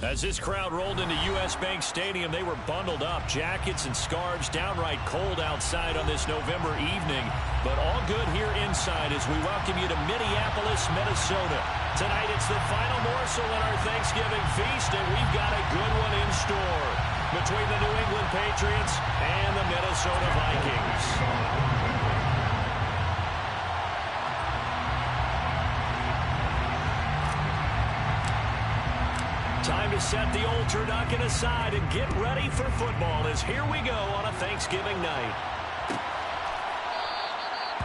As this crowd rolled into U.S. Bank Stadium, they were bundled up, jackets and scarves, downright cold outside on this November evening. But all good here inside as we welcome you to Minneapolis, Minnesota. Tonight it's the final morsel in our Thanksgiving feast, and we've got a good one in store between the New England Patriots and the Minnesota Vikings. Time to set the old turducken aside and get ready for football as here we go on a Thanksgiving night.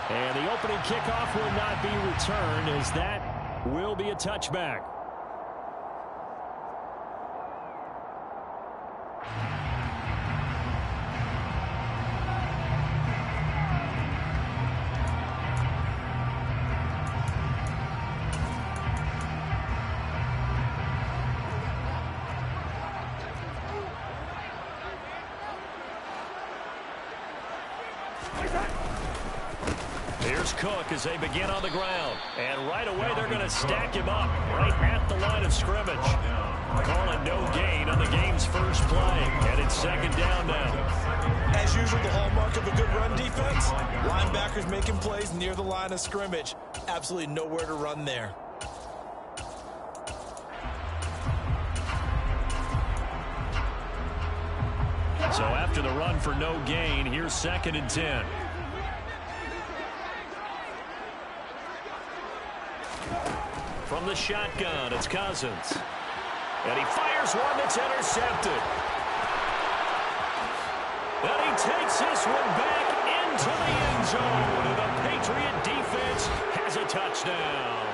And the opening kickoff will not be returned as that will be a touchback. Here's Cook as they begin on the ground. And right away, they're going to stack him up right at the line of scrimmage. Calling no gain on the game's first play. And it's second down now. As usual, the hallmark of a good run defense, linebackers making plays near the line of scrimmage. Absolutely nowhere to run there. So after the run for no gain, here's 2nd and 10. From the shotgun, it's Cousins. And he fires one that's intercepted. And he takes this one back into the end zone. And the Patriot defense has a touchdown.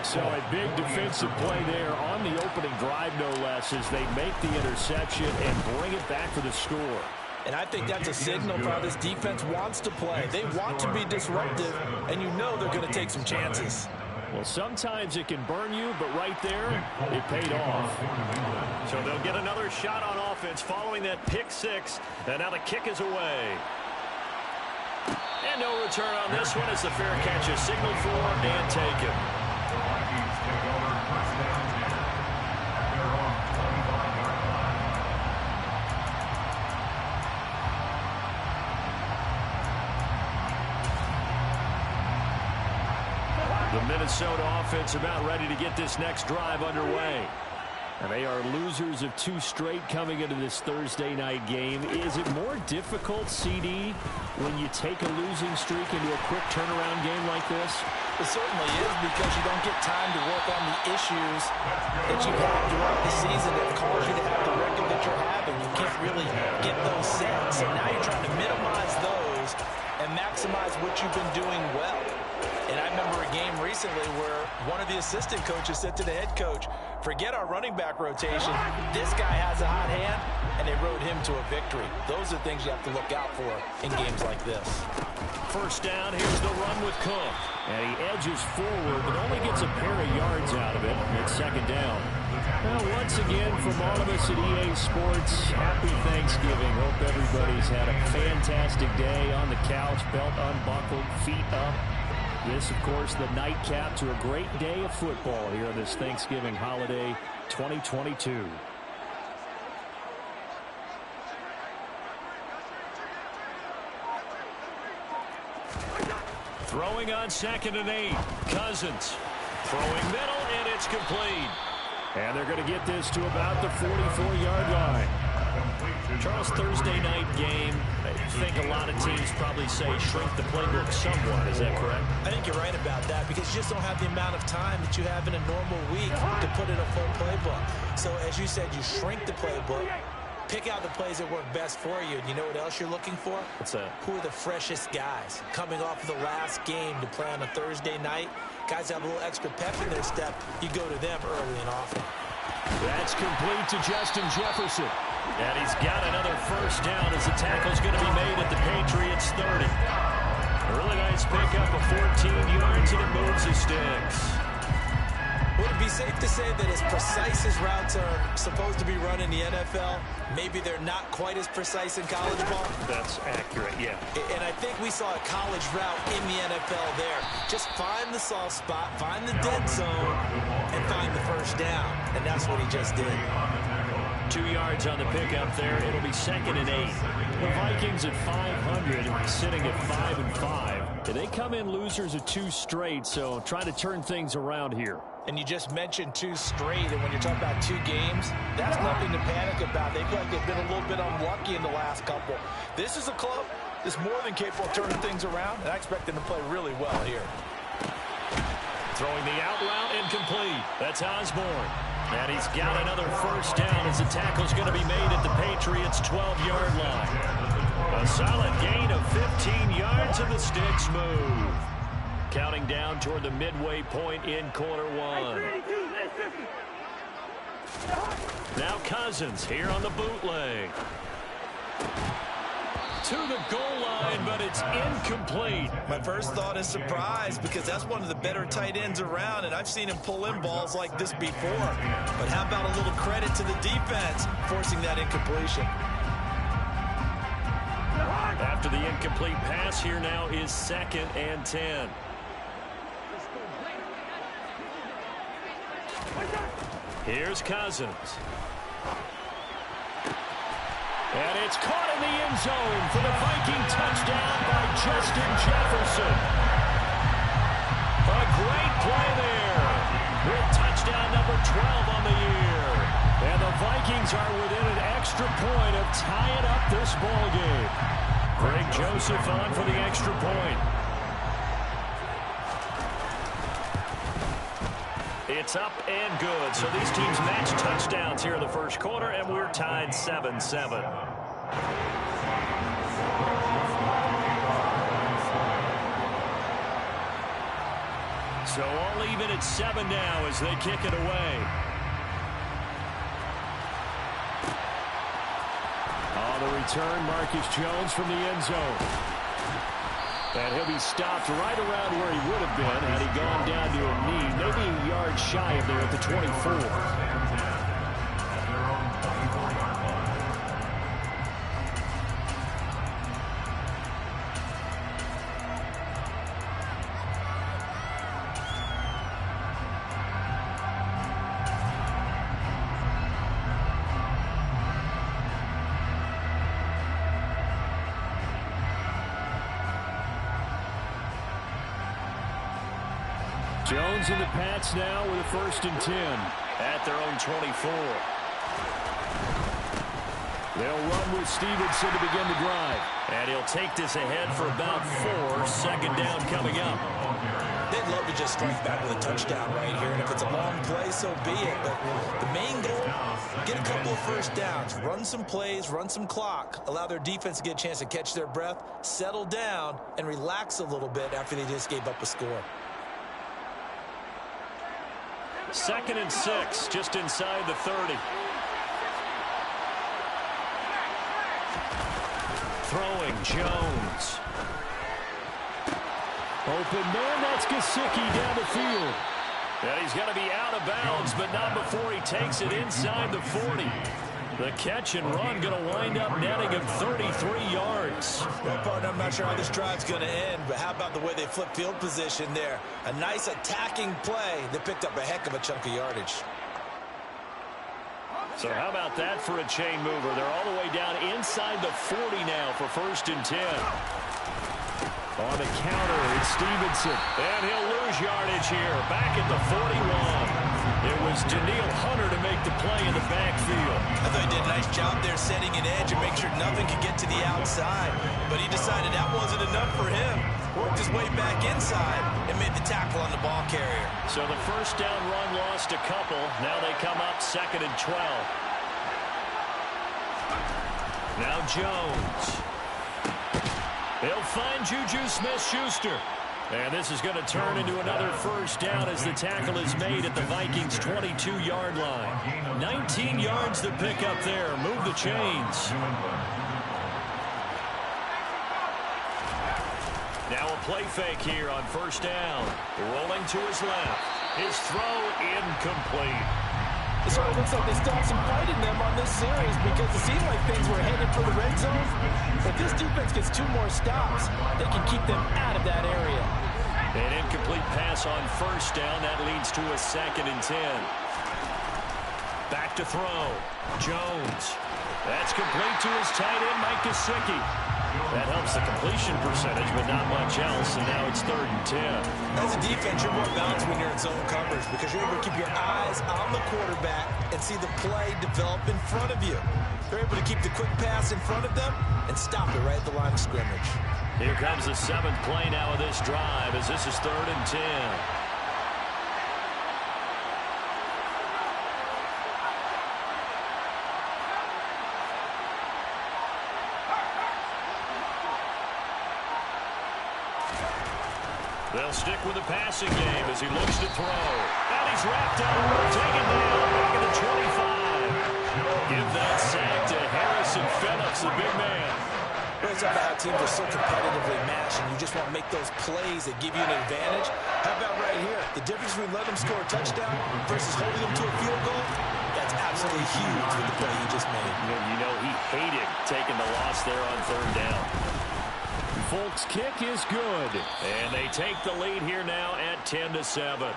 So a big defensive play there on the opening drive, no less, as they make the interception and bring it back for the score. And I think that's a signal for how this defense wants to play. They want to be disruptive, and you know they're going to take some chances. Well, sometimes it can burn you, but right there, it paid off. So they'll get another shot on offense following that pick six. And now the kick is away. And no return on this one as the fair catch is signaled for and taken. The Minnesota offense about ready to get this next drive underway. And they are losers of 2 straight coming into this Thursday night game. Is it more difficult, CD, when you take a losing streak into a quick turnaround game like this? It certainly is, because you don't get time to work on the issues that you've had throughout the season that cause you to have the record that you're having. You can't really get those set. So now you're trying to minimize those and maximize what you've been doing well. And I remember a game recently where one of the assistant coaches said to the head coach, forget our running back rotation. This guy has a hot hand, and they rode him to a victory. Those are things you have to look out for in games like this. First down, here's the run with Cook. And he edges forward, but only gets a pair of yards out of it. It's 2nd down. Well, once again, from all of us at EA Sports, happy Thanksgiving. Hope everybody's had a fantastic day on the couch, belt unbuckled, feet up. This, of course, the nightcap to a great day of football here on this Thanksgiving holiday 2022. Throwing on 2nd and 8. Cousins throwing middle, and it's complete. And they're going to get this to about the 44-yard line. Charles, Thursday night game, I think a lot of teams probably say shrink the playbook somewhat. Is that correct? I think you're right about that, because you just don't have the amount of time that you have in a normal week to put in a full playbook. So as you said, you shrink the playbook, pick out the plays that work best for you. And you know what else you're looking for? What's that? Who are the freshest guys coming off of the last game to play on a Thursday night? Guys have a little extra pep in their step. You go to them early and often. That's complete to Justin Jefferson. And he's got another first down as the tackle's going to be made at the Patriots 30. Really nice pickup of 14 yards, and it moves the sticks. Would it be safe to say that as precise as routes are supposed to be run in the NFL, maybe they're not quite as precise in college ball? That's accurate, yeah. And I think we saw a college route in the NFL there. Just find the soft spot, find the dead zone, and find the first down, and that's what he just did. 2 yards on the pickup there. It'll be 2nd and 8. The Vikings at 500, sitting at 5-5. They come in losers of 2 straight, so try to turn things around here. And you just mentioned 2 straight, and when you're talking about 2 games, that's nothing to panic about. They feel like they've been a little bit unlucky in the last couple. This is a club that's more than capable of turning things around, and I expect them to play really well here. Throwing the out route incomplete. That's Osborne. And he's got another first down as the tackle's going to be made at the Patriots' 12-yard line. A solid gain of 15 yards, and the sticks move. Counting down toward the midway point in quarter 1. Now Cousins here on the bootleg. To the goal line, but it's incomplete. My first thought is surprise, because that's one of the better tight ends around, and I've seen him pull in balls like this before. But how about a little credit to the defense forcing that incompletion? After the incomplete pass, here now is 2nd and 10. Here's Cousins. And it's caught in the end zone for the Viking touchdown by Justin Jefferson. A great play there with touchdown number 12 on the year. And the Vikings are within an extra point of tying up this ball game. Greg Joseph on for the extra point. It's up and good. So these teams match touchdowns here in the first quarter, and we're tied 7-7. So all even at 7 now as they kick it away. On the return, Marcus Jones from the end zone. And he'll be stopped right around where he would have been had he gone down to a knee, maybe a yard shy of there at the 24. Jones in the Pats now with a 1st and 10 at their own 24. They'll run with Stevenson to begin the drive. And he'll take this ahead for about 4. 2nd down coming up. They'd love to just strike back with a touchdown right here. And if it's a long play, so be it. But the main goal, get a couple of first downs. Run some plays, run some clock. Allow their defense to get a chance to catch their breath, settle down, and relax a little bit after they just gave up a score. 2nd and 6, just inside the 30. Throwing Jones. Open man, that's Gesicki down the field. And he's going to be out of bounds, but not before he takes it inside the 40. The catch and run going to wind up netting him 33 yards. Well, partner, I'm not sure how this drive's going to end, but how about the way they flip field position there? A nice attacking play that picked up a heck of a chunk of yardage. So how about that for a chain mover? They're all the way down inside the 40 now for 1st and 10. On the counter, it's Stevenson. And he'll lose yardage here. Back at the 41. It was Danielle Hunter to make the play in the backfield. I thought he did a nice job there setting an edge and make sure nothing could get to the outside. But he decided that wasn't enough for him. Worked his way back inside and made the tackle on the ball carrier. So the first down run lost a couple. Now they come up 2nd and 12. Now Jones. He'll find Juju Smith-Schuster. And this is going to turn into another first down as the tackle is made at the Vikings' 22-yard line. 19 yards to pick up there. Move the chains. Now a play fake here on 1st down. Rolling to his left. His throw incomplete. It sort of looks like they still have some fight in them on this series because it seemed like things were headed for the red zone. If this defense gets 2 more stops, they can keep them out of that area. An incomplete pass on first down. That leads to a 2nd and 10. Back to throw. Jones. That's complete to his tight end, Mike Gesicki. That helps the completion percentage, but not much else, and now it's 3rd and 10. As a defense, you're more balanced when you're in zone coverage because you're able to keep your eyes on the quarterback and see the play develop in front of you. They're able to keep the quick pass in front of them and stop it right at the line of scrimmage. Here comes the 7th play now of this drive as this is 3rd and 10. They'll stick with the passing game as he looks to throw. And he's wrapped up. Taken down back at the 25. Give that sack to Harrison Phillips, the big man. It's about how teams are so competitively matched, and you just want to make those plays that give you an advantage. How about right here? The difference between letting them score a touchdown versus holding them to a field goal, that's absolutely huge with the play he just made. You know he hated taking the loss there on 3rd down. Folk's kick is good, and they take the lead here now at 10-7.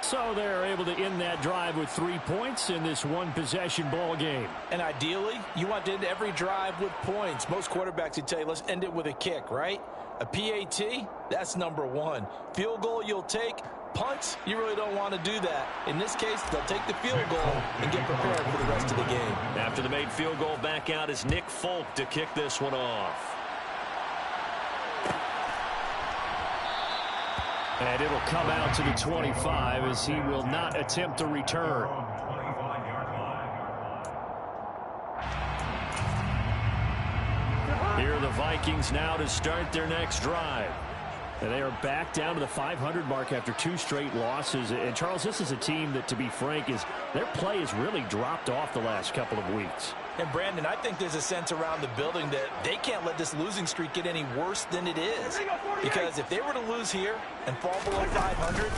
So they're able to end that drive with 3 points in this one-possession ball game. And ideally, you want to end every drive with points. Most quarterbacks would tell you, let's end it with a kick, right? A PAT, that's number 1. Field goal you'll take. Punts, you really don't want to do that. In this case, they'll take the field goal and get prepared for the rest of the game. After the made field goal, back out is Nick Folk to kick this one off. And it'll come out to the 25 as he will not attempt to return. Here are the Vikings now to start their next drive. And they are back down to the 500 mark after 2 straight losses. And, Charles, this is a team that, to be frank, their play has really dropped off the last couple of weeks. And, Brandon, I think there's a sense around the building that they can't let this losing streak get any worse than it is. Because if they were to lose here and fall below 500,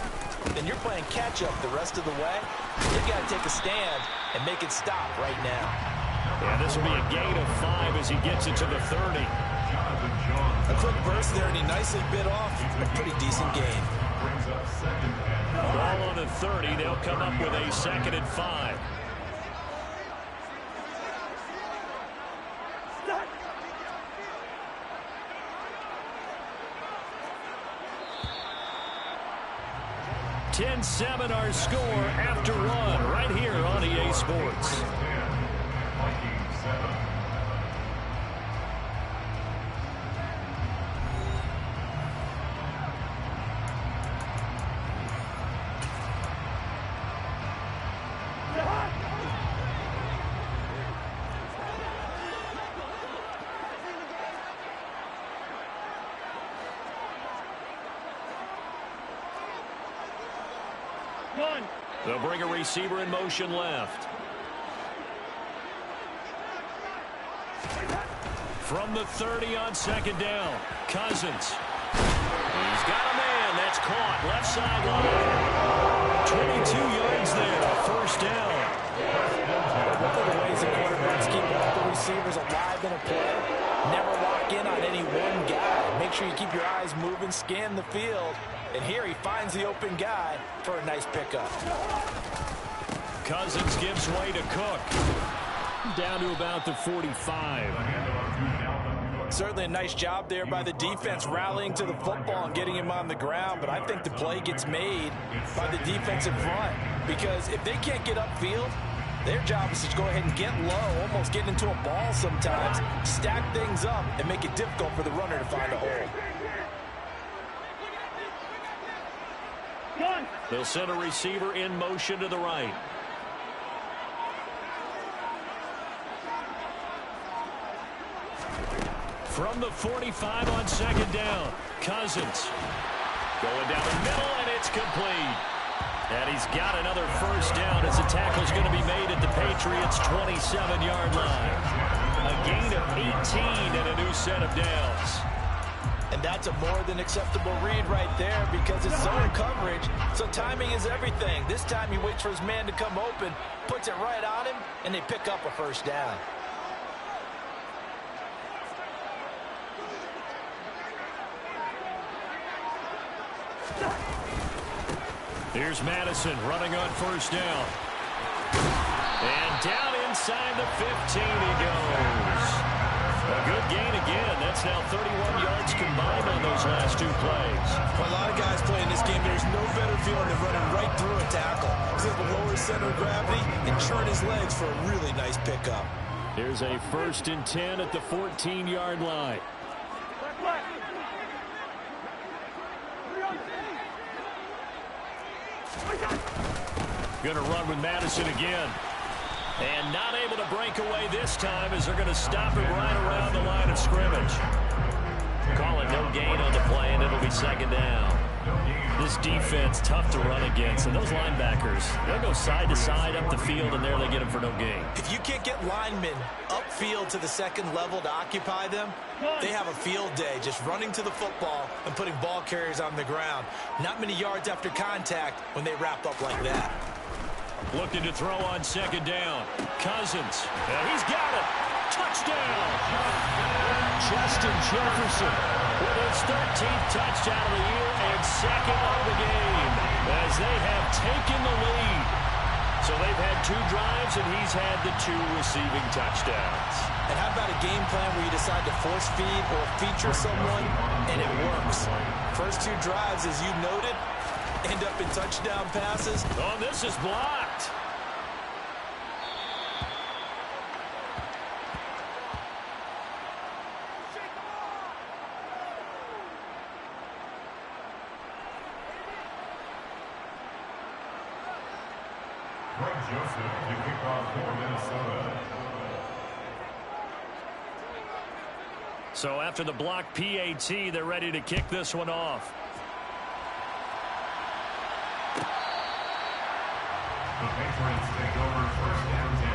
then you're playing catch-up the rest of the way. They've got to take a stand and make it stop right now. Yeah, this will be a gain of 5 as he gets it to the 30. A quick burst there, and he nicely bit off a pretty decent gain. Ball on the 30. They'll come up with a 2nd and 5. (10-7) our score after 1 right here on EA Sports. They'll bring a receiver in motion left. From the 30 on 2nd down, Cousins. He's got a man. That's caught. Left sideline. 22 yards there. 1st down. One of the ways the quarterbacks keep all the receivers alive in a play, never lock in on any one guy. Make sure you keep your eyes moving, scan the field. And here he finds the open guy for a nice pickup. Cousins gives way to Cook. Down to about the 45. Certainly a nice job there by the defense rallying to the football and getting him on the ground. But I think the play gets made by the defensive front. Because if they can't get upfield, their job is to go ahead and get low, almost get into a ball sometimes, stack things up, and make it difficult for the runner to find a hole. They'll send a receiver in motion to the right. From the 45 on 2nd down, Cousins going down the middle, and it's complete. And he's got another 1st down as the tackle's going to be made at the Patriots' 27-yard line. A gain of 18 and a new set of downs. And that's a more than acceptable read right there because it's zone coverage, so timing is everything. This time he waits for his man to come open, puts it right on him, and they pick up a 1st down. Here's Madison running on first down. And down inside the 15 he goes. A good gain again. That's now 31 yards combined on those last two plays. For a lot of guys playing this game, there's no better feeling than running right through a tackle. He's able to lower his center of gravity and turn his legs for a really nice pickup. Here's a 1st and 10 at the 14-yard line. Going to run with Madison again. And not able to break away this time as they're going to stop him right around the line of scrimmage. Call it no gain on the play, and it'll be 2nd down. This defense, tough to run against. And those linebackers, they'll go side to side up the field, and there they get them for no gain. If you can't get linemen upfield to the 2nd level to occupy them, they have a field day just running to the football and putting ball carriers on the ground. Not many yards after contact when they wrap up like that. Looking to throw on 2nd down. Cousins. And he's got it. Touchdown. Justin Jefferson with his 13th touchdown of the year and 2nd of the game as they have taken the lead. So they've had 2 drives, and he's had the 2 receiving touchdowns. And how about a game plan where you decide to force feed or feature someone, and it works? First 2 drives, as you noted, end up in touchdown passes. Oh, this is blocked. Joseph to kick off for Minnesota. So after the block PAT, they're ready to kick this one off. The Patriots take over 1st and 10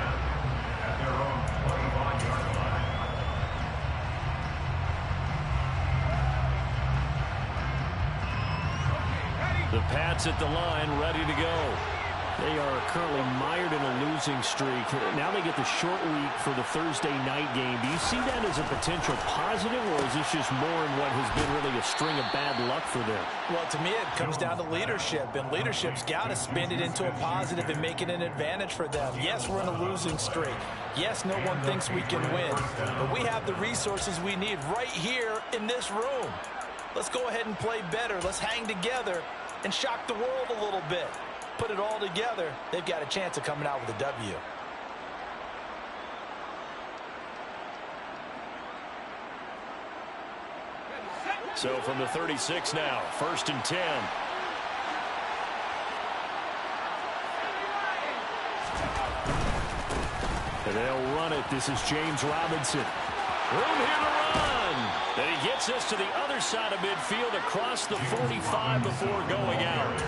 at their own 25-yard line. The Pats at the line, ready to go. They are currently mired in a losing streak. Now they get the short week for the Thursday night game. Do you see that as a potential positive, or is this just more in what has been really a string of bad luck for them? Well, to me, it comes down to leadership, and leadership's got to spin it into a positive and make it an advantage for them. Yes, we're in a losing streak. Yes, no one thinks we can win, but we have the resources we need right here in this room. Let's go ahead and play better. Let's hang together and shock the world a little bit. Put it all together, they've got a chance of coming out with a W. So from the 36 now, 1st and 10. And they'll run it. This is James Robinson. Room here to run. And he gets us to the other side of midfield across the 45 before going out.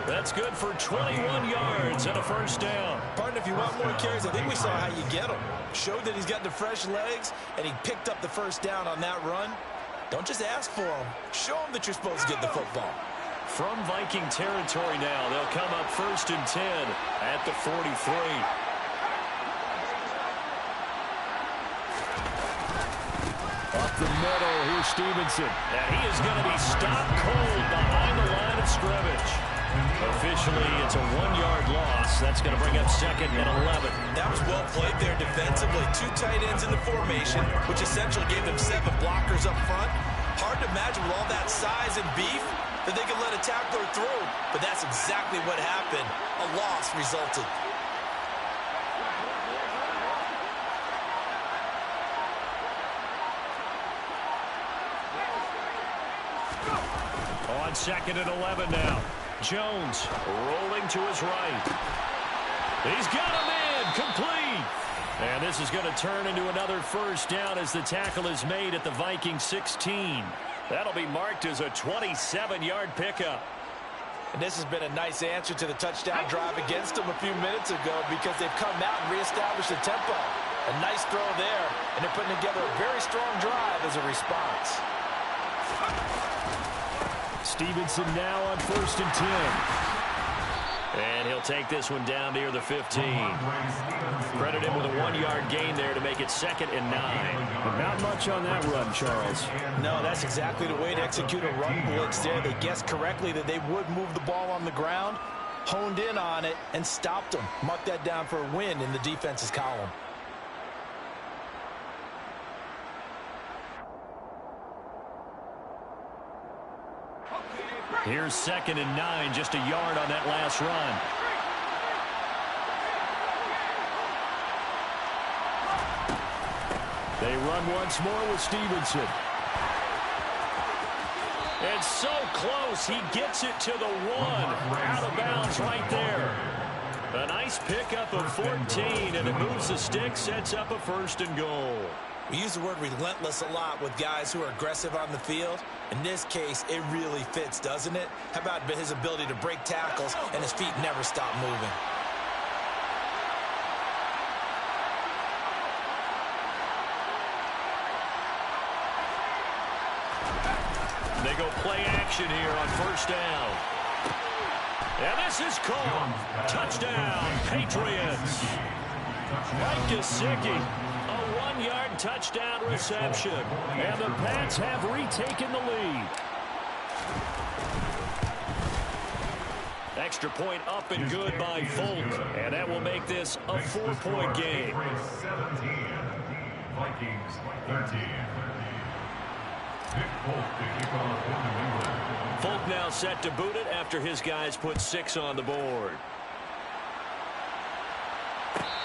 That's good for 21 yards and a 1st down. Partner, if you want more carries, I think we saw how you get them. Showed that he's got the fresh legs, and he picked up the 1st down on that run. Don't just ask for them. Show them that you're supposed to get the football. From Viking territory now, they'll come up 1st and 10 at the 43. Up the middle, here's Stevenson. And he is going to be stopped cold behind the line of scrimmage. Officially, it's a 1-yard loss. That's going to bring up 2nd and 11. That was well played there defensively. 2 tight ends in the formation, which essentially gave them 7 blockers up front. Hard to imagine with all that size and beef that they could let a tackler through. But that's exactly what happened. A loss resulted. On 2nd and 11 now. Jones rolling to his right. He's got him in. Complete. And this is going to turn into another 1st down as the tackle is made at the Viking 16. That'll be marked as a 27-yard pickup. And this has been a nice answer to the touchdown drive against them a few minutes ago because they've come out and reestablished the tempo. A nice throw there, and they're putting together a very strong drive as a response. Stevenson now on 1st and 10. And he'll take this one down near the 15. Credit him with a 1-yard gain there to make it 2nd and 9. But not much on that run, Charles. No, that's exactly the way to execute a run blitz there. They guessed correctly that they would move the ball on the ground, honed in on it, and stopped them. Mark that down for a win in the defense's column. Here's 2nd and 9, just a yard on that last run. They run once more with Stevenson. And so close, he gets it to the 1. Out of bounds right there. A nice pickup of 14, and it moves the stick, sets up a 1st and goal. We use the word relentless a lot with guys who are aggressive on the field. In this case, it really fits, doesn't it? How about his ability to break tackles and his feet never stop moving? They go play action here on 1st down. And this is called touchdown, Patriots. Mike Gesicki, a 1-yard touchdown reception. And the Pats have retaken the lead. Extra point up and good by Folk. And that will make this a 4-point game. 17, Vikings 13. Folk now set to boot it after his guys put 6 on the board.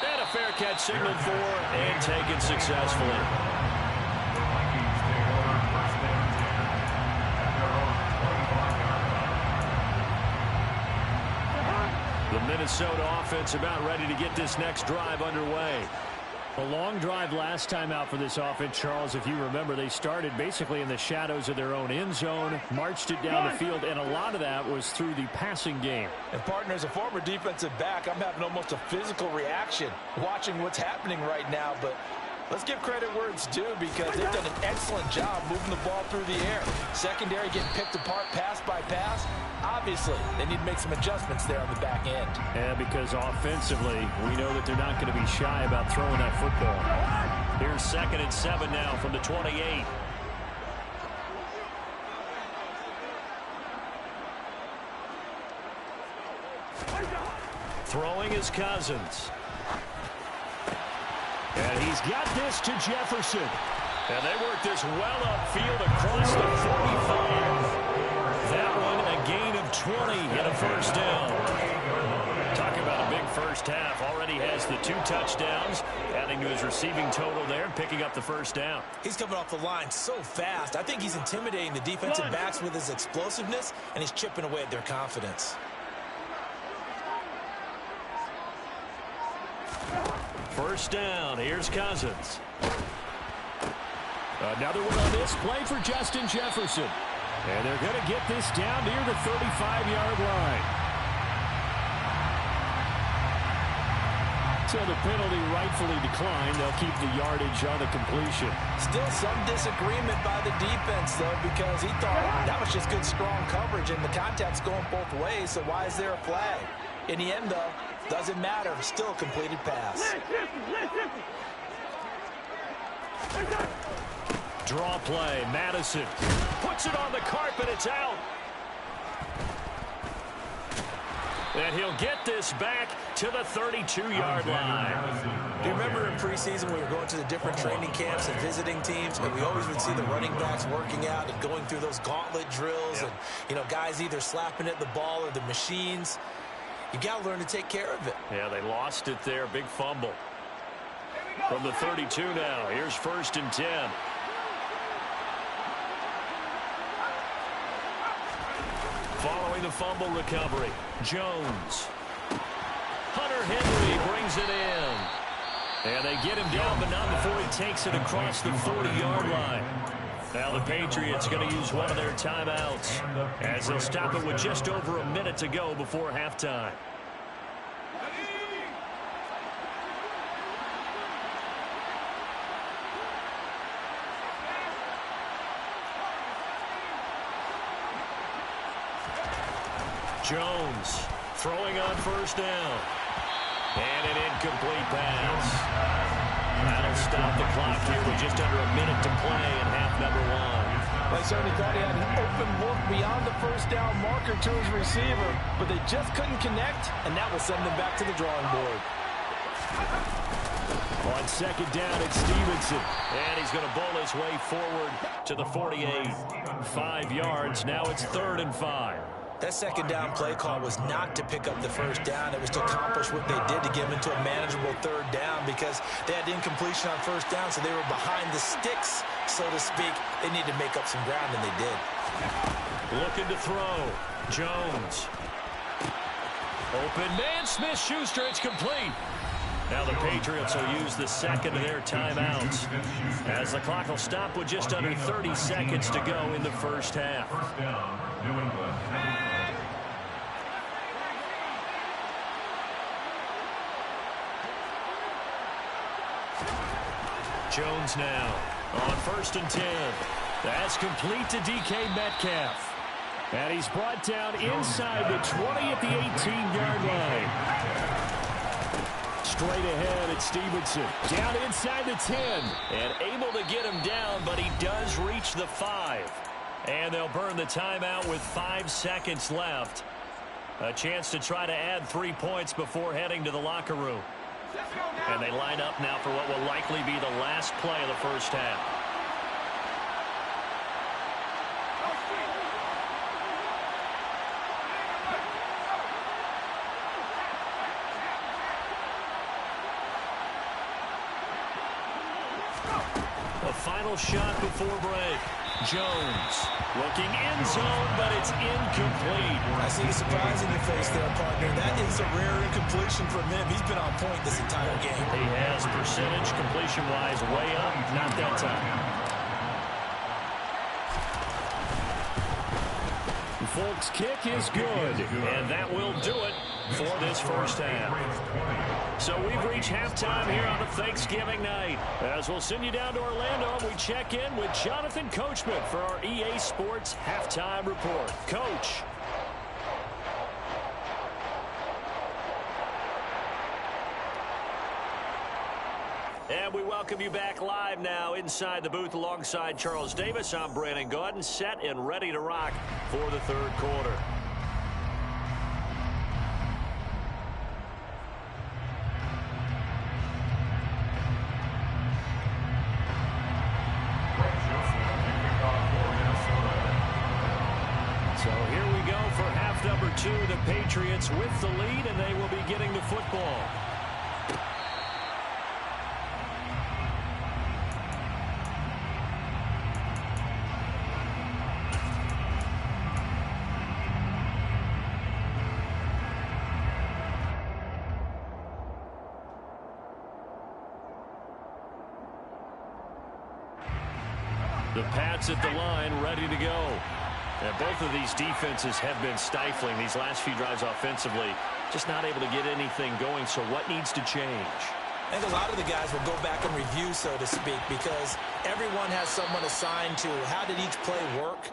And a fair catch signaled for and taken successfully. The Minnesota offense about ready to get this next drive underway. A long drive last time out for this offense, Charles. If you remember, they started basically in the shadows of their own end zone, marched it down the field, and a lot of that was through the passing game. And, partner, as a former defensive back, I'm having almost a physical reaction watching what's happening right now. But let's give credit where it's due because they've done an excellent job moving the ball through the air. Secondary getting picked apart pass by pass. Obviously, they need to make some adjustments there on the back end. Yeah, because offensively, we know that they're not going to be shy about throwing that football. Here's 2nd and 7 now from the 28. Throwing is Cousins. And he's got this to Jefferson. And they work this well upfield across the 45. That one a gain of 20 and a 1st down. Talk about a big first half. Already has the 2 touchdowns, adding to his receiving total there and picking up the 1st down. He's coming off the line so fast. I think he's intimidating the defensive backs with his explosiveness, and he's chipping away at their confidence. First down. Here's Cousins. Another one on this play for Justin Jefferson. And they're going to get this down near the 35-yard line. So the penalty rightfully declined. They'll keep the yardage on the completion. Still some disagreement by the defense, though, because he thought that was just good, strong coverage, and the contact's going both ways, so why is there a flag? In the end, though, doesn't matter. Still a completed pass. Draw play. Madison puts it on the carpet. It's out. And he'll get this back to the 32-yard line. Do you remember in preseason we were going to the different training camps and visiting teams, and we always would see the running backs working out and going through those gauntlet drills, and, you know, guys either slapping at the ball or the machines. You got to learn to take care of it. Yeah, they lost it there. Big fumble. From the 32 now. Here's 1st and 10. Following the fumble recovery, Jones. Hunter Henry brings it in. And they get him down, but not before he takes it across the 40-yard line. Now the Patriots going to use one of their timeouts as they'll stop it with just over a minute to go before halftime. Jones Throwing on first down. And an incomplete pass. That'll stop the clock here with just under a minute to play in half number one. They certainly thought he had an open look beyond the first down marker to his receiver, but they just couldn't connect, and that will send them back to the drawing board. On second down, it's Stevenson. And he's going to bowl his way forward to the 48. 5 yards. Now it's 3rd and 5. That second down play call was not to pick up the first down. It was to accomplish what they did to get them into a manageable 3rd down because they had incompletion on first down, so they were behind the sticks, so to speak. They needed to make up some ground, and they did. Looking to throw. Jones. Open man, Smith-Schuster. It's complete. Now the Patriots will use the second of their timeouts as the clock will stop with just under 30 seconds to go in the first half. First down, New England. Jones now on 1st and 10. That's complete to DK Metcalf. And he's brought down inside the 20 at the 18-yard line. Straight ahead at Stevenson. Down inside the 10. And able to get him down, but he does reach the 5. And they'll burn the timeout with 5 seconds left. A chance to try to add 3 points before heading to the locker room. And they line up now for what will likely be the last play of the first half. A final shot before break. Jones looking end zone, but it's incomplete. I see the surprise in your face there, partner. That is a rare incompletion from him. He's been on point this entire game. He has percentage completion-wise way up. Not that time. Folks, kick is good, and that will do it for this first half. So we've reached halftime here on a Thanksgiving night. As we'll send you down to Orlando, we check in with Jonathan Coachman for our EA Sports Halftime Report. Coach. And we welcome you back live now inside the booth alongside Charles Davis. I'm Brandon Gaudin, set and ready to rock for the third quarter. So here we go for half number 2. The Patriots with the lead, and they will be getting the football. The Pats at the line, ready to go. And both of these defenses have been stifling these last few drives offensively. Just not able to get anything going, so what needs to change? I think a lot of the guys will go back and review, so to speak, because everyone has someone assigned to how did each play work.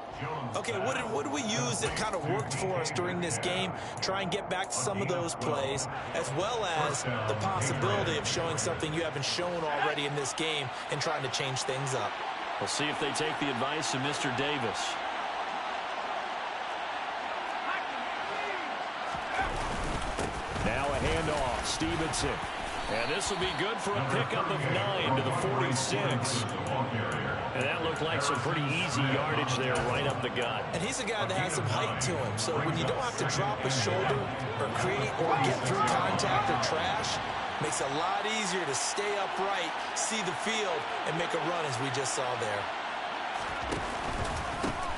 Okay, what did we use that kind of worked for us during this game? Try and get back to some of those plays, as well as the possibility of showing something you haven't shown already in this game and trying to change things up. We'll see if they take the advice of Mr. Davis. Now a handoff, Stevenson. And this will be good for a pickup of 9 to the 46. And that looked like some pretty easy yardage there right up the gut. And he's a guy that has some height to him. So when you don't have to drop a shoulder or create or get through contact or trash, makes it a lot easier to stay upright, see the field, and make a run as we just saw there.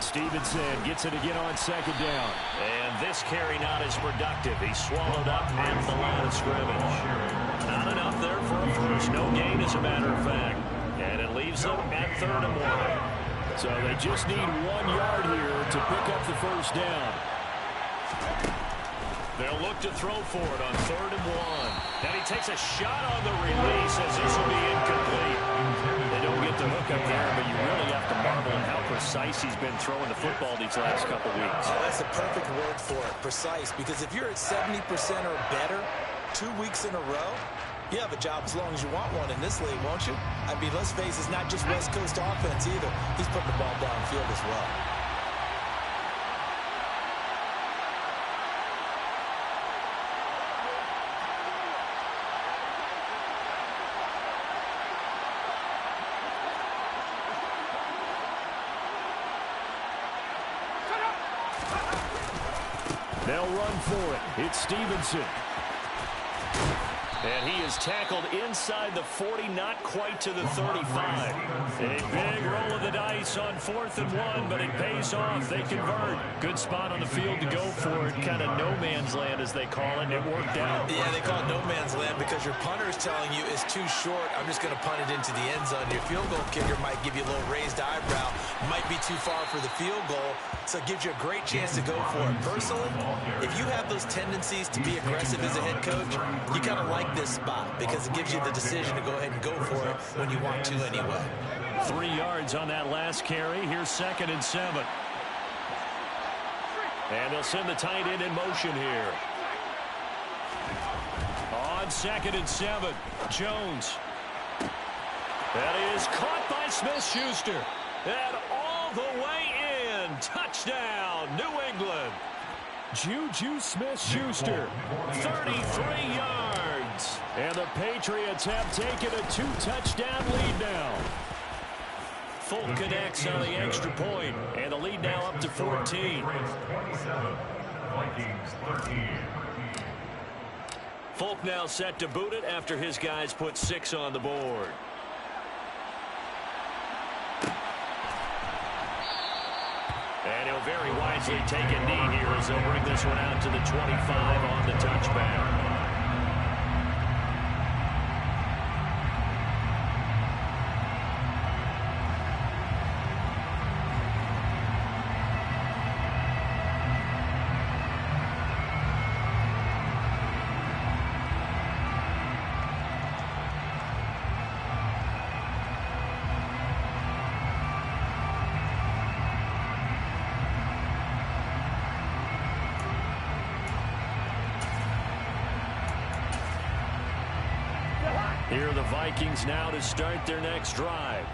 Stevenson gets it again on second down. And this carry not as productive. He's swallowed up at the line of scrimmage. Not enough there for a first. No gain, as a matter of fact. And it leaves them at 3rd and 1. So they just need 1 yard here to pick up the first down. They'll look to throw for it on 3rd and 1. And he takes a shot on the release as this will be incomplete. They don't get the hook up there, but you really have to marvel at how precise he's been throwing the football these last couple weeks. Oh, that's the perfect word for it, precise, because if you're at 70% or better 2 weeks in a row, you have a job as long as you want one in this league, won't you? I mean, let's face it, it's not just West Coast offense either. He's putting the ball downfield as well. They'll run for it. It's Stevenson. And he is tackled inside the 40, not quite to the 35. A big roll of the dice on 4th and 1, but it pays off. They convert. Good spot on the field to go for it. Kind of no man's land, as they call it. It worked out. Yeah, they call it no man's land because your punter is telling you it's too short. I'm just going to punt it into the end zone. Your field goal kicker might give you a little raised eyebrow. Might be too far for the field goal, so it gives you a great chance to go for it. Personally, if you have those tendencies to be aggressive as a head coach, you kind of like this spot because it gives you the decision to go ahead and go for it when you want to anyway. 3 yards on that last carry. Here's 2nd and 7. And they'll send the tight end in motion here. On 2nd and 7, Jones. That is caught by Smith-Schuster. And all the way in. Touchdown, New England. Juju Smith-Schuster, 33 yards. And the Patriots have taken a 2-touchdown lead now. Folk connects on the extra point, and the lead now up to 14. Folk now set to boot it after his guys put 6 on the board. And he'll very wisely take a knee here as they'll bring this one out to the 25 on the touchback. Here are the Vikings now to start their next drive.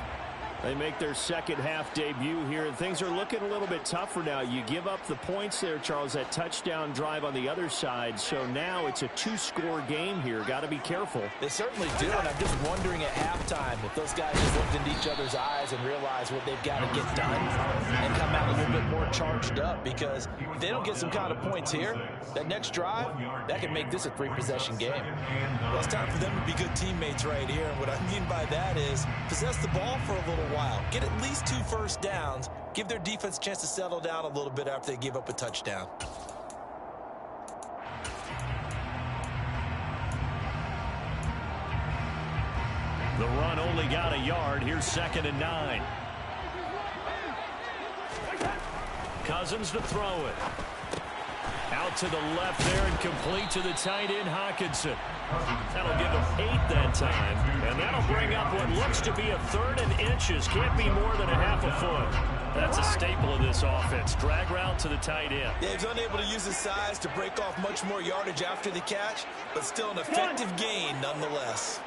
They make their second half debut here, and things are looking a little bit tougher now. You give up the points there, Charles, that touchdown drive on the other side. So now it's a 2-score game here. Got to be careful. They certainly do, and I'm just wondering at halftime if those guys just looked into each other's eyes and realized what they've got to get done and come out a little bit more charged up, because if they don't get some kind of points here, that next drive, that can make this a 3-possession game. Well, it's time for them to be good teammates right here, and what I mean by that is possess the ball for a little while. Get at least 2 first downs. Give their defense a chance to settle down a little bit after they give up a touchdown. The run only got a yard. Here's 2nd and 9. Cousins to throw it. Out to the left there and complete to the tight end, Hockenson. That'll give him 8 that time. And that'll bring up what looks to be a 3rd and inches. Can't be more than a half a foot. That's a staple of this offense. Drag route to the tight end. Yeah, he's unable to use his size to break off much more yardage after the catch, but still an effective gain nonetheless.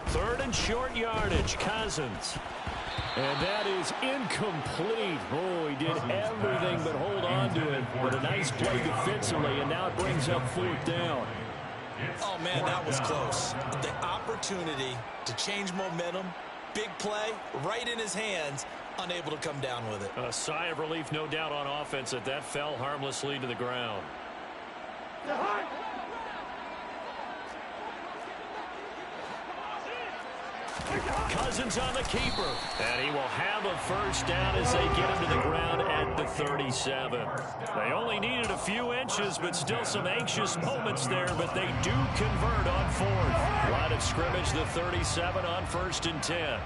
Third and short yardage, Cousins. And that is incomplete. Oh, he did everything but hold on to it. But a nice play defensively, and now it brings up 4th down. Oh, man, that was close. The opportunity to change momentum, big play, right in his hands, unable to come down with it. A sigh of relief, no doubt, on offense that fell harmlessly to the ground. Cousins on the keeper. And he will have a first down as they get him to the ground at the 37. They only needed a few inches, but still some anxious moments there, but they do convert on 4th. Line of scrimmage, the 37 on 1st and 10.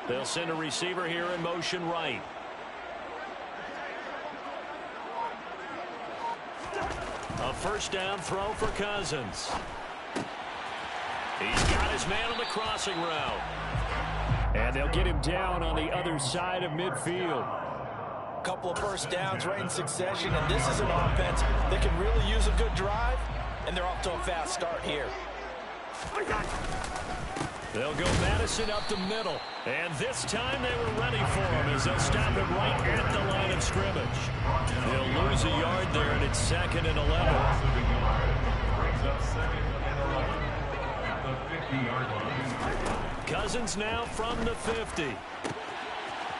They'll send a receiver here in motion right. A first down throw for Cousins. He's got his man on the crossing route. And they'll get him down on the other side of midfield. A couple of first downs right in succession, and this is an offense that can really use a good drive, and they're off to a fast start here. They'll go Madison up the middle. And this time they were ready for him as they'll stop him right at the line of scrimmage. They'll lose a yard there, and it's 2nd and 11. Brings up 2nd and 11 at the 50-yard line. Cousins now from the 50.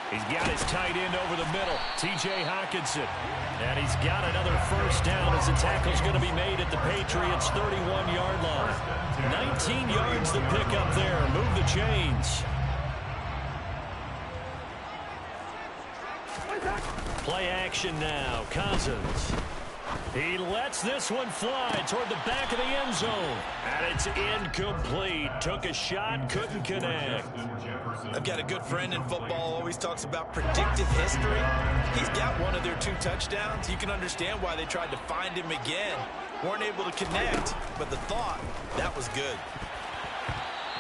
He's got his tight end over the middle, T.J. Hockenson. And he's got another first down as the tackle's going to be made at the Patriots' 31-yard line. 19 yards to pick up there. Move the chains. Play action now. Cousins. He lets this one fly toward the back of the end zone. And it's incomplete. Took a shot, couldn't connect. I've got a good friend in football, always talks about predictive history. He's got one of their 2 touchdowns. You can understand why they tried to find him again. Weren't able to connect, but the thought, that was good.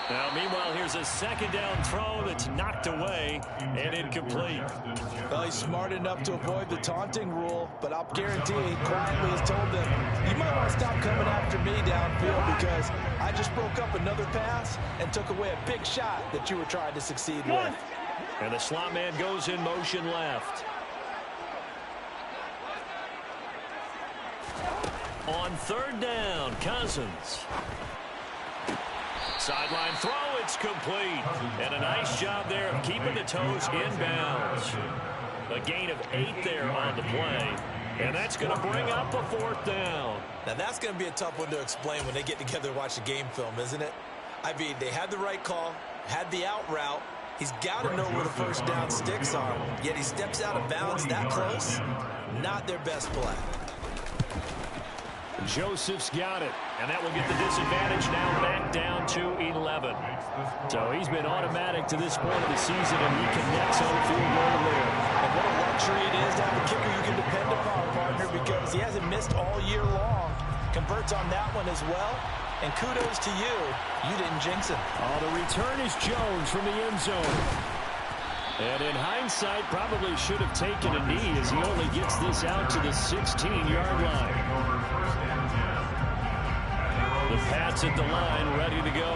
Now, meanwhile, here's a 2nd down throw that's knocked away and incomplete. Well, he's smart enough to avoid the taunting rule, but I'll guarantee he quietly has told them, you might want to stop coming after me downfield because I just broke up another pass and took away a big shot that you were trying to succeed with. And the slot man goes in motion left. On 3rd down, Cousins. Sideline throw, it's complete. And a nice job there of keeping the toes inbounds. A gain of 8 there on the play. And that's going to bring up a 4th down. Now, that's going to be a tough one to explain when they get together and watch the game film, isn't it? I mean, they had the right call, had the out route. He's got to know where the first down sticks are. Yet he steps out of bounds that close. Not their best play. Joseph's got it, and that will get the disadvantage now back down to 11. So he's been automatic to this point of the season, and he connects on the field goal there. And what a luxury it is to have a kicker you can depend upon, partner, because he hasn't missed all year long. Converts on that one as well. And kudos to you. You didn't jinx him. Oh, the return is Jones from the end zone. And in hindsight, probably should have taken a knee as he only gets this out to the 16-yard line. The Pats at the line, ready to go.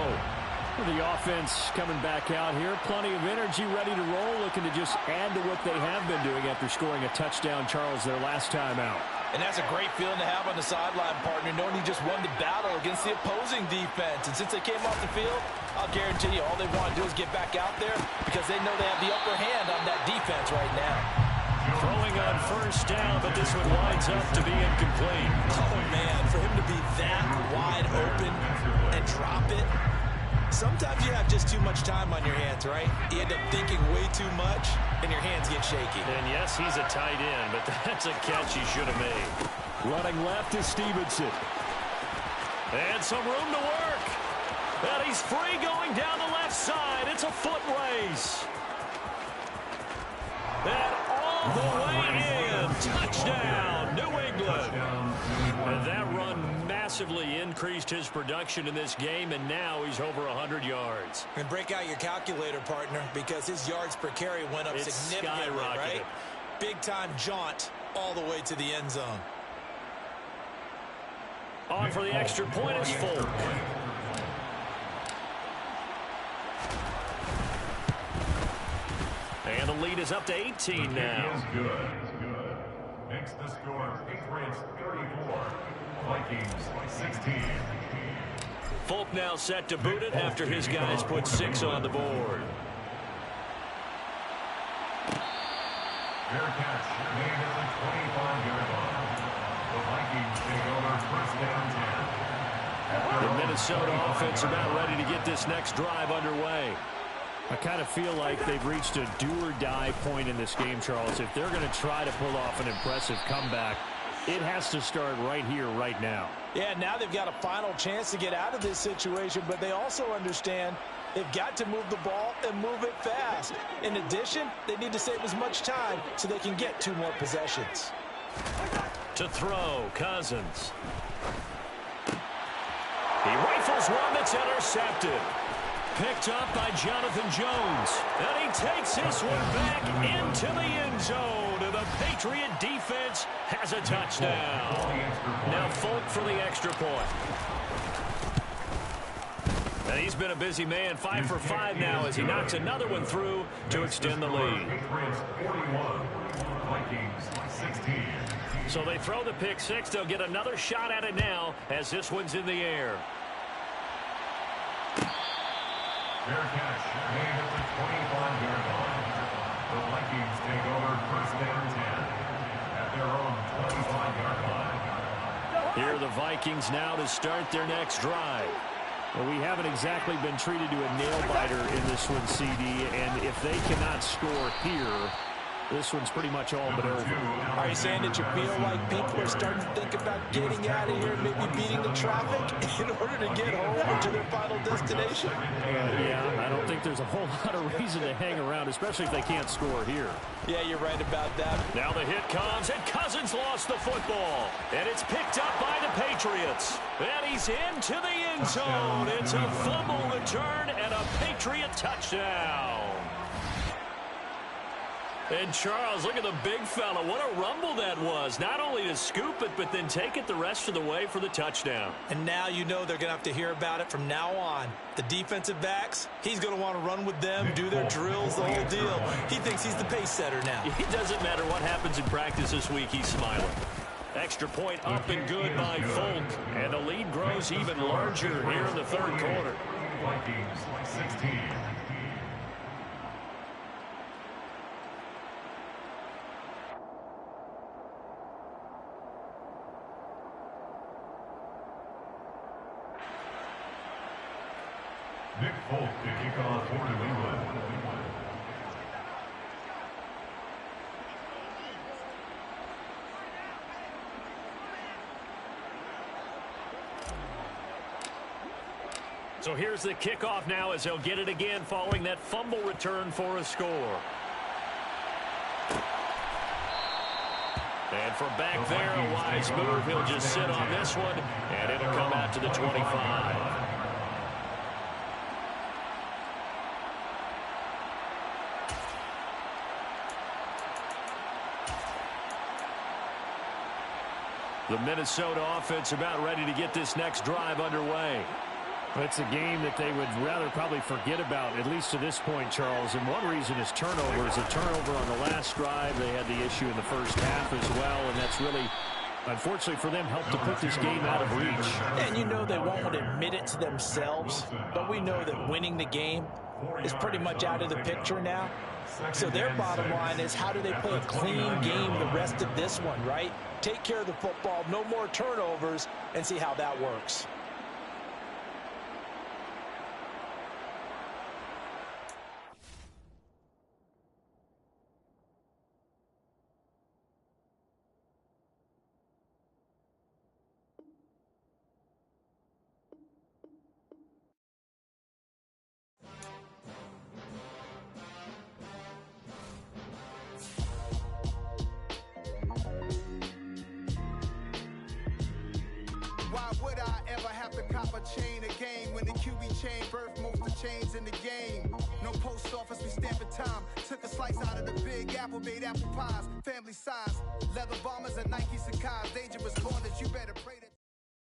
The offense coming back out here. Plenty of energy, ready to roll, looking to just add to what they have been doing after scoring a touchdown, Charles, their last time out. And that's a great feeling to have on the sideline, partner, knowing he just won the battle against the opposing defense. And since they came off the field, I'll guarantee you all they want to do is get back out there because they know they have the upper hand on that defense right now. Throwing on first down, but this one winds up to be incomplete. Oh, man, for him to be that wide open and drop it. Sometimes you have just too much time on your hands, right? You end up thinking way too much, and your hands get shaky. And yes, he's a tight end, but that's a catch he should have made. Running left is Stevenson. And some room to work. And he's free going down the left side. It's a foot race. And all the way in. Touchdown, New England. And that run massively increased his production in this game, and now he's over 100 yards. And break out your calculator, partner, because his yards per carry went up significantly, right? Big-time jaunt all the way to the end zone. On for the extra point is Folk. And the lead is up to 18 now. Is good. Makes the score Patriots 34, Vikings 16. Folk now set to boot it after his guys put 6 on the board. Fair catch made at the 25-yard line. The Vikings take over first down 10. The Minnesota offense about ready to get this next drive underway. I kind of feel like they've reached a do-or-die point in this game, Charles. If they're going to try to pull off an impressive comeback, it has to start right here, right now. Yeah, now they've got a final chance to get out of this situation, but they also understand they've got to move the ball and move it fast. In addition, they need to save as much time so they can get 2 more possessions. To throw, Cousins. He rifles one that's intercepted. Picked up by Jonathan Jones. And he takes this one back into the end zone. And the Patriot defense has a touchdown. Now Folk for the extra point. And he's been a busy man, 5 for 5 now as he knocks another one through to extend the lead. So they throw the pick six. They'll get another shot at it now as this one's in the air. Fair catch made at the 25-yard line. The Vikings take over first down 10 at their own 25-yard line. Here are the Vikings now to start their next drive. Well, we haven't exactly been treated to a nail-biter in this one, CD, and if they cannot score here, this one's pretty much all but over. Are you saying that you feel like people are starting to think about getting out of here, maybe beating the traffic in order to get home or to their final destination? Yeah, I don't think there's a whole lot of reason to hang around, especially if they can't score here. Yeah, you're right about that. Now the hit comes, and Cousins lost the football. And it's picked up by the Patriots. And he's into the end zone. It's a fumble return and a Patriot touchdown. And Charles, look at the big fella. What a rumble that was. Not only to scoop it, but then take it the rest of the way for the touchdown. And now you know they're going to have to hear about it from now on. The defensive backs, he's going to want to run with them, do their drills, the whole deal. He thinks he's the pace setter now. It doesn't matter what happens in practice this week, he's smiling. Extra point up and good by Folk. And the lead grows even larger here in the third quarter. Vikings 16. Nick Folk to kick off for New England. So here's the kickoff now as they'll get it again following that fumble return for a score. And from back there, a wise move. He'll just sit on this one, and it'll come out to the 25. The Minnesota offense about ready to get this next drive underway. It's a game that they would rather probably forget about, at least to this point, Charles. And one reason is turnovers. A turnover on the last drive. They had the issue in the first half as well, and that's really, unfortunately for them, helped to put this game out of reach. And you know they won't admit it to themselves, but we know that winning the game is pretty much out of the picture now. So their bottom line is, how do they play a clean game the rest of this one, right? Take care of the football, no more turnovers, and see how that works. Why would I ever have to cop a chain again when the QB chain birthed most of the chains in the game? No post office, we stamping time. Took a slice out of the big apple, made apple pies, family size. Leather bombers and Nike Sacai's, dangerous corners, you better pray.